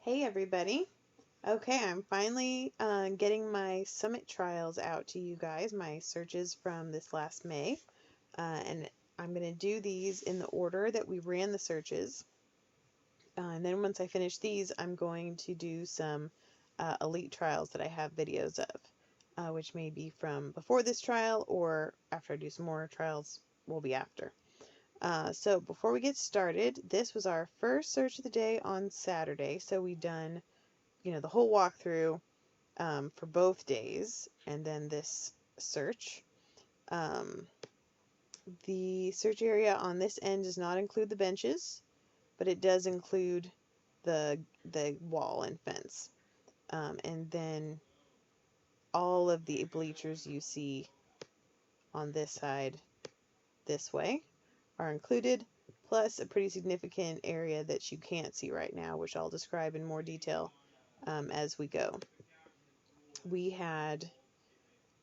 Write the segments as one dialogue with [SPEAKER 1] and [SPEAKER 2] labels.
[SPEAKER 1] Hey everybody. Okay, I'm finally getting my summit trials out to you guys, my searches from this last May. And I'm going to do these in the order that we ran the searches. And then once I finish these, I'm going to do some elite trials that I have videos of, which may be from before this trial or after I do some more trials, will be after. So before we get started, this was our first search of the day on Saturday. So we done the whole walkthrough for both days, and then this search. Um, the search area on this end does not include the benches, but it does include the wall and fence. And then all of the bleachers you see on this side this way are included, plus a pretty significant area that you can't see right now, which I'll describe in more detail as we go. We had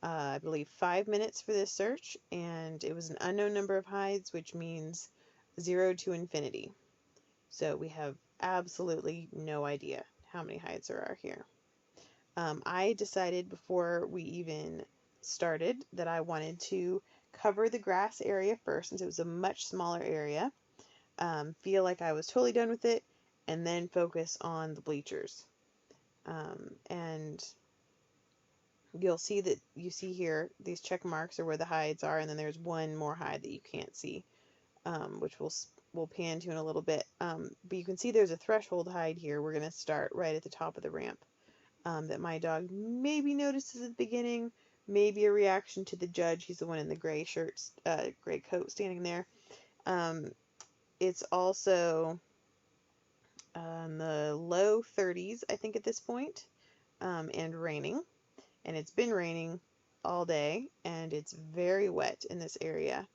[SPEAKER 1] I believe 5 minutes for this search, and it was an unknown number of hides, which means 0 to infinity. So we have absolutely no idea how many hides there are here. I decided before we even started that I wanted to cover the grass area first, since it was a much smaller area, feel like I was totally done with it, and then focus on the bleachers. And you'll see that you see here, these check marks are where the hides are, and then there's one more hide that you can't see, which we'll pan to in a little bit. But you can see there's a threshold hide here. We're going to start right at the top of the ramp that my dog maybe notices at the beginning, maybe a reaction to the judge. He's the one in the gray shirt, gray coat standing there. It's also in the low 30s, I think, at this point, and raining. And it's been raining all day, and it's very wet in this area.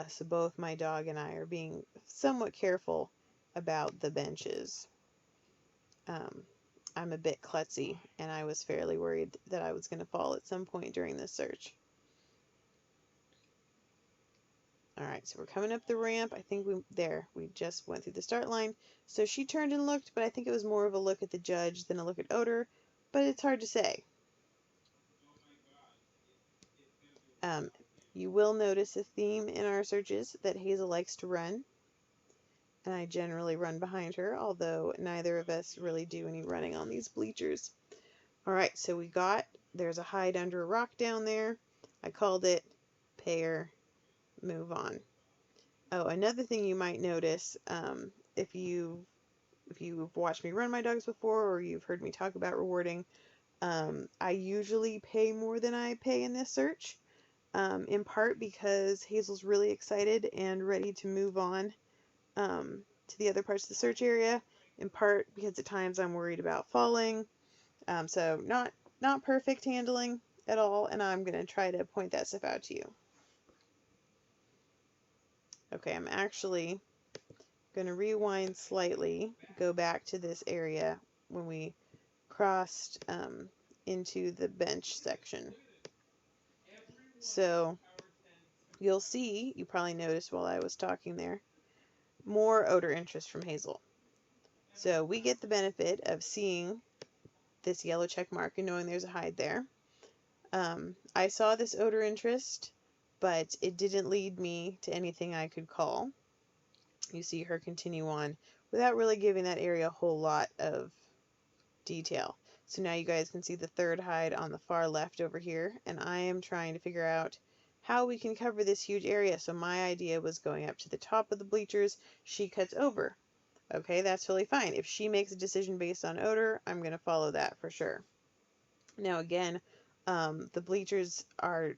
[SPEAKER 1] So both my dog and I are being somewhat careful about the benches. I'm a bit klutzy, and I was fairly worried that I was going to fall at some point during this search. Alright, so we're coming up the ramp. I think we just went through the start line. So she turned and looked, but I think it was more of a look at the judge than a look at odor, but it's hard to say. You will notice a theme in our searches that Hazel likes to run, and I generally run behind her, although neither of us really do any running on these bleachers. Alright, so there's a hide under a rock down there. I called it, pair, move on. Oh, another thing you might notice, if you've watched me run my dogs before, or you've heard me talk about rewarding, I usually pay more than I pay in this search. In part because Hazel's really excited and ready to move on to the other parts of the search area. In part because at times I'm worried about falling. So not perfect handling at all, and I'm going to try to point that stuff out to you. Okay, I'm actually going to rewind slightly, go back to this area when we crossed into the bench section. So you'll see, you probably noticed while I was talking there, more odor interest from Hazel. So we get the benefit of seeing this yellow check mark and knowing there's a hide there. I saw this odor interest, but it didn't lead me to anything I could call. You see her continue on without really giving that area a whole lot of detail. So now you guys can see the third hide on the far left over here, and I am trying to figure out how we can cover this huge area. So my idea was going up to the top of the bleachers. She cuts over. Okay, that's really fine. If she makes a decision based on odor, I'm going to follow that for sure. Now again, the bleachers are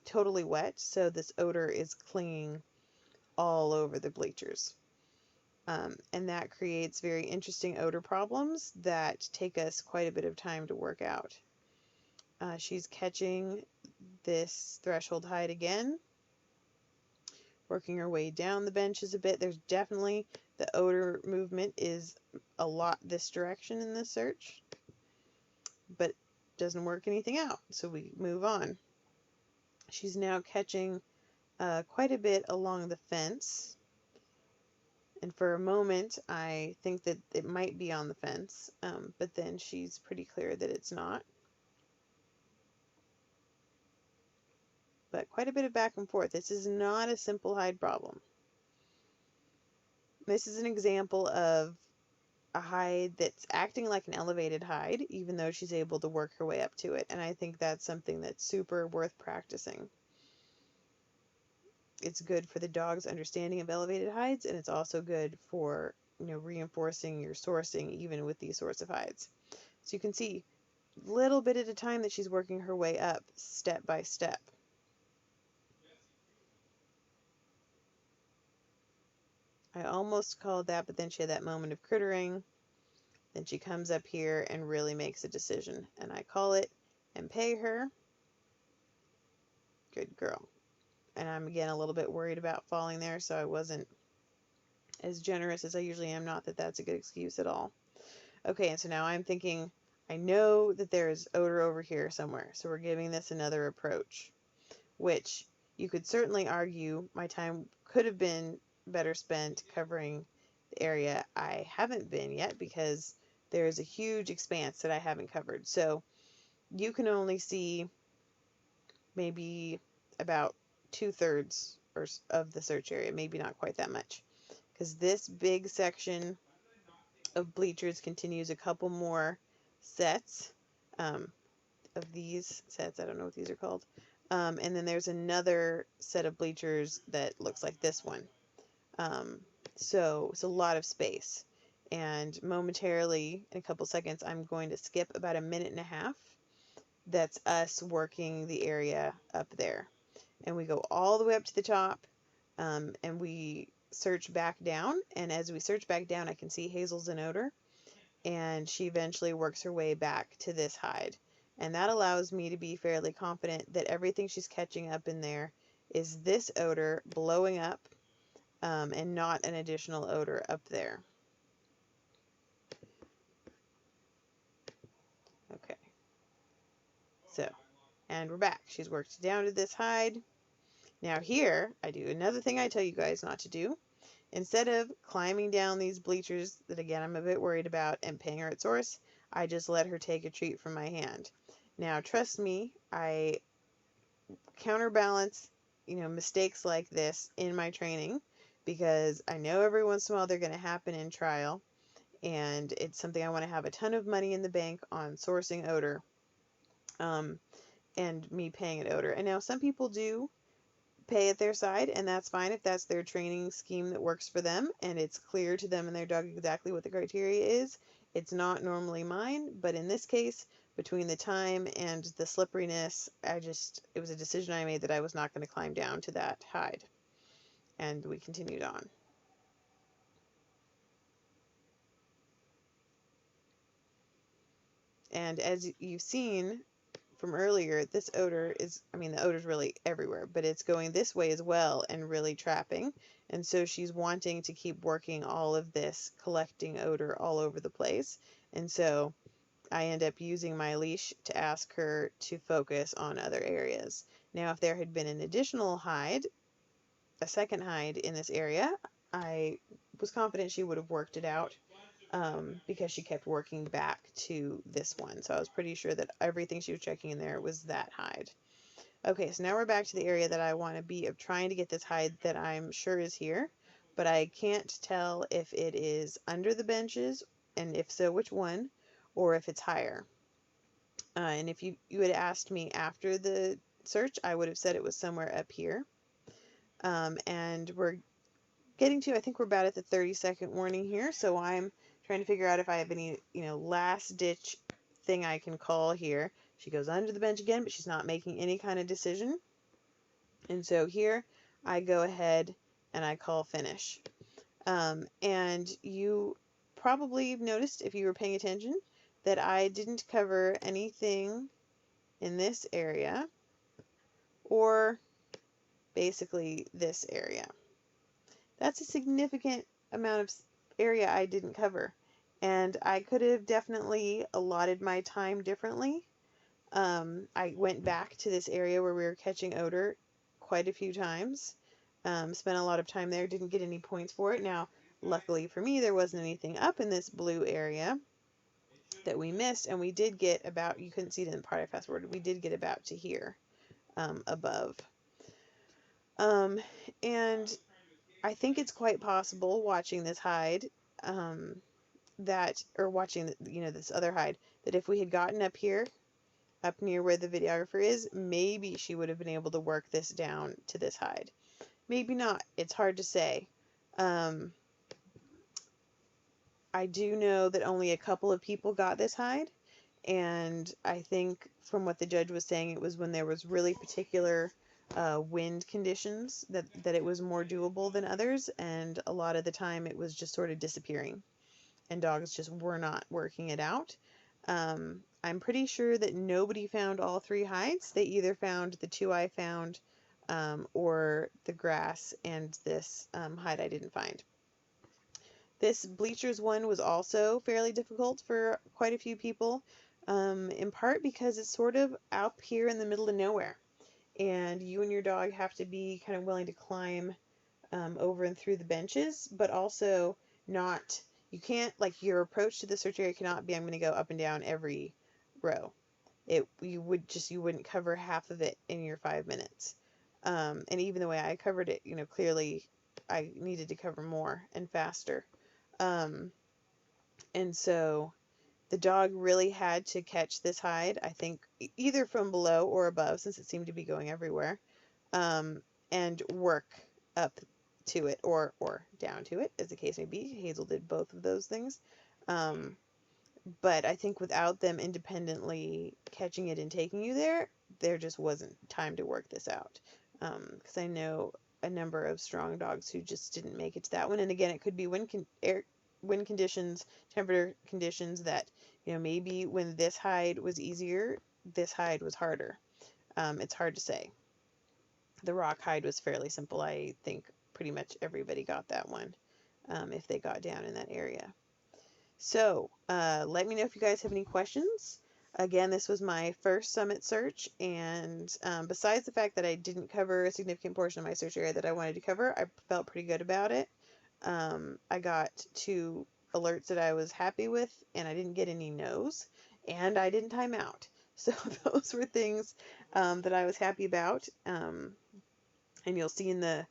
[SPEAKER 1] totally wet, so this odor is clinging all over the bleachers. And that creates very interesting odor problems that take us quite a bit of time to work out. She's catching this threshold hide again, working her way down the benches a bit. There's definitely the odor movement is a lot this direction in this search, but doesn't work anything out, so we move on. She's now catching quite a bit along the fence, And for a moment, I think that it might be on the fence, but then she's pretty clear that it's not. But quite a bit of back and forth. This is not a simple hide problem. This is an example of a hide that's acting like an elevated hide, even though she's able to work her way up to it. And I think that's something that's super worth practicing. It's good for the dog's understanding of elevated hides, and it's also good for, reinforcing your sourcing even with these sorts of hides. So you can see little bit at a time that she's working her way up step by step. I almost called that, but then she had that moment of crittering. Then she comes up here and really makes a decision, and I call it and pay her. Good girl. And I'm again a little bit worried about falling there, so I wasn't as generous as I usually am. Not that that's a good excuse at all. Okay, and so now I'm thinking, I know that there's odor over here somewhere, so we're giving this another approach, which you could certainly argue my time could have been better spent covering the area I haven't been yet, because there's a huge expanse that I haven't covered. So you can only see maybe about 2/3 of the search area, maybe not quite that much, because this big section of bleachers continues a couple more sets of these sets. I don't know what these are called. And then there's another set of bleachers that looks like this one. So it's a lot of space. And momentarily, in a couple seconds, I'm going to skip about a minute and a half. That's us working the area up there. And we go all the way up to the top, and we search back down. And as we search back down, I can see Hazel's in odor, and she eventually works her way back to this hide. And that allows me to be fairly confident that everything she's catching up in there is this odor blowing up, and not an additional odor up there. Okay. So, and we're back. She's worked down to this hide. Now here, I do another thing I tell you guys not to do. Instead of climbing down these bleachers that, again, I'm a bit worried about, and paying her at source, I just let her take a treat from my hand. Now, trust me, I counterbalance, mistakes like this in my training, because I know every once in a while they're going to happen in trial, and it's something I want to have a ton of money in the bank on sourcing odor, and me paying at odor. And now some people do pay at their side, and that's fine if that's their training scheme that works for them and it's clear to them and their dog exactly what the criteria is. It's not normally mine, but in this case, between the time and the slipperiness, it was a decision I made that I was not going to climb down to that hide. And we continued on. And as you've seen from earlier, this odor is, the odor's really everywhere, but it's going this way as well and really trapping. And so she's wanting to keep working all of this, collecting odor all over the place. And so I end up using my leash to ask her to focus on other areas. Now, if there had been an additional hide, a second hide in this area, I was confident she would have worked it out, because she kept working back to this one. So I was pretty sure that everything she was checking in there was that hide. Okay, so now we're back to the area that I want to be, of trying to get this hide that I'm sure is here, but I can't tell if it is under the benches, and if so, which one, or if it's higher. And if you had asked me after the search, I would have said it was somewhere up here. And we're getting to, I think we're about at the 30-second warning here, so I'm trying to figure out if I have any, last ditch thing I can call here. She goes under the bench again, but she's not making any kind of decision. And so here I go ahead and I call finish. And you probably noticed, if you were paying attention, that I didn't cover anything in this area, or basically this area. That's a significant amount of area I didn't cover, and I could have definitely allotted my time differently. I went back to this area where we were catching odor quite a few times, spent a lot of time there, didn't get any points for it. Now, luckily for me, there wasn't anything up in this blue area that we missed, and we did get about, you couldn't see it in the part I fast forwarded, we did get about to here above. And I think it's quite possible watching this hide, that, or watching, this other hide, that if we had gotten up here, up near where the videographer is, maybe she would have been able to work this down to this hide. Maybe not. It's hard to say. I do know that only a couple of people got this hide, and I think from what the judge was saying, it was when there was really particular wind conditions that it was more doable than others, and a lot of the time it was just sort of disappearing, and dogs just were not working it out. I'm pretty sure that nobody found all three hides. They either found the two I found, or the grass and this hide I didn't find. This Bleachers one was also fairly difficult for quite a few people, in part because it's sort of up here in the middle of nowhere, and you and your dog have to be kind of willing to climb over and through the benches, but also not, you can't, like, your approach to the search area cannot be, I'm going to go up and down every row. You wouldn't cover half of it in your 5 minutes. And even the way I covered it, clearly I needed to cover more and faster. Um, and so the dog really had to catch this hide, I think, either from below or above, since it seemed to be going everywhere, and work up to it or down to it, as the case may be. Hazel did both of those things. But I think without them independently catching it and taking you there just wasn't time to work this out. Because I know a number of strong dogs who just didn't make it to that one. And again, it could be wind conditions, temperature conditions that, maybe when this hide was easier, this hide was harder. It's hard to say. The rock hide was fairly simple. I think pretty much everybody got that one, if they got down in that area. So let me know if you guys have any questions. Again, this was my first summit search, and besides the fact that I didn't cover a significant portion of my search area that I wanted to cover, I felt pretty good about it. I got 2 alerts that I was happy with, and I didn't get any no's, and I didn't time out. So those were things that I was happy about. And you'll see in the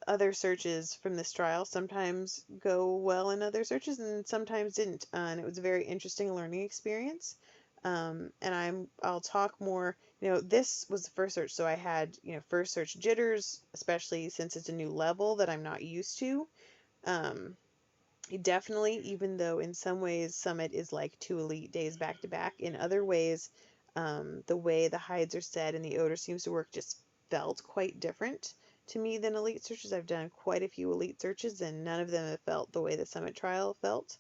[SPEAKER 1] other searches from this trial sometimes go well in other searches and sometimes didn't. And it was a very interesting learning experience. And I'll talk more, this was the first search, so I had, first search jitters, especially since it's a new level that I'm not used to. Definitely, even though in some ways Summit is like 2 elite days back to back, in other ways, the way the hides are set and the odor seems to work just felt quite different to me than elite searches. I've done quite a few elite searches, and none of them have felt the way the Summit trial felt.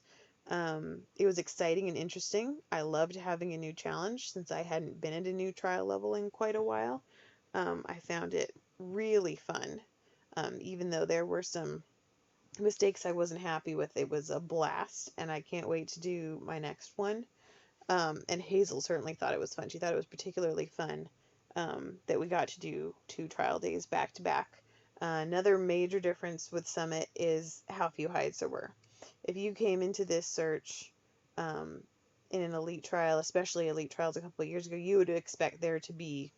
[SPEAKER 1] It was exciting and interesting. I loved having a new challenge since I hadn't been at a new trial level in quite a while. I found it really fun, even though there were some mistakes I wasn't happy with. It was a blast, and I can't wait to do my next one. And Hazel certainly thought it was fun. She thought it was particularly fun that we got to do 2 trial days back to back. Another major difference with Summit is how few hides there were. If you came into this search in an elite trial, especially elite trials a couple of years ago, you would expect there to be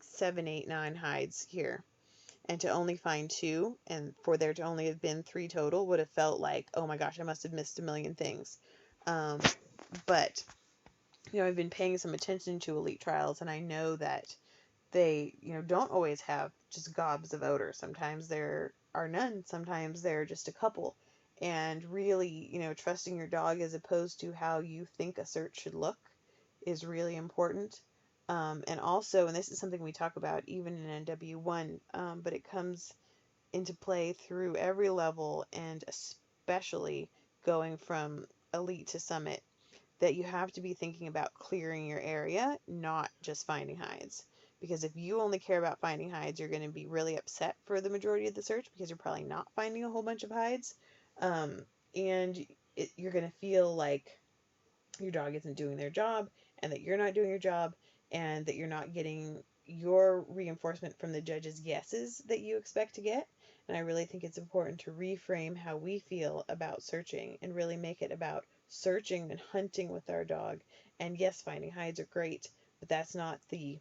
[SPEAKER 1] 7, 8, 9 hides here. And to only find 2, and for there to only have been 3 total, would have felt like, oh my gosh, I must have missed a million things. But I've been paying some attention to elite trials, and I know that they, don't always have just gobs of odor. Sometimes there are none. Sometimes there are just a couple. And really, trusting your dog as opposed to how you think a search should look is really important. And also, and this is something we talk about even in NW1, but it comes into play through every level, and especially going from elite to summit, that you have to be thinking about clearing your area, not just finding hides. Because if you only care about finding hides, you're going to be really upset for the majority of the search because you're probably not finding a whole bunch of hides. And you're going to feel like your dog isn't doing their job, and that you're not doing your job, and that you're not getting your reinforcement from the judge's yeses that you expect to get. And I really think it's important to reframe how we feel about searching and really make it about searching and hunting with our dog. And yes, finding hides are great, but that's not the,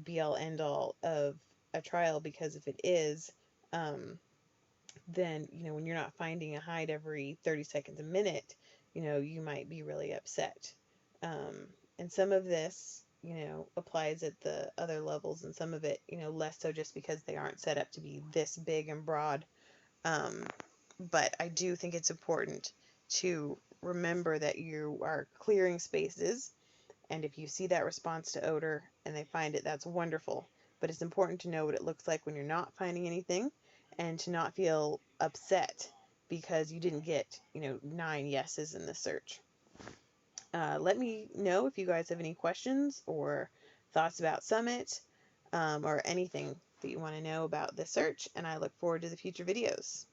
[SPEAKER 1] be all end all of a trial, because if it is, then, when you're not finding a hide every 30 seconds a minute, you might be really upset. Um, and some of this, applies at the other levels, and some of it, less so, just because they aren't set up to be this big and broad. Um, but I do think it's important to remember that you are clearing spaces, and if you see that response to odor and they find it, that's wonderful. But it's important to know what it looks like when you're not finding anything, and to not feel upset because you didn't get, 9 yeses in the search. Let me know if you guys have any questions or thoughts about Summit, or anything that you want to know about the search, and I look forward to the future videos.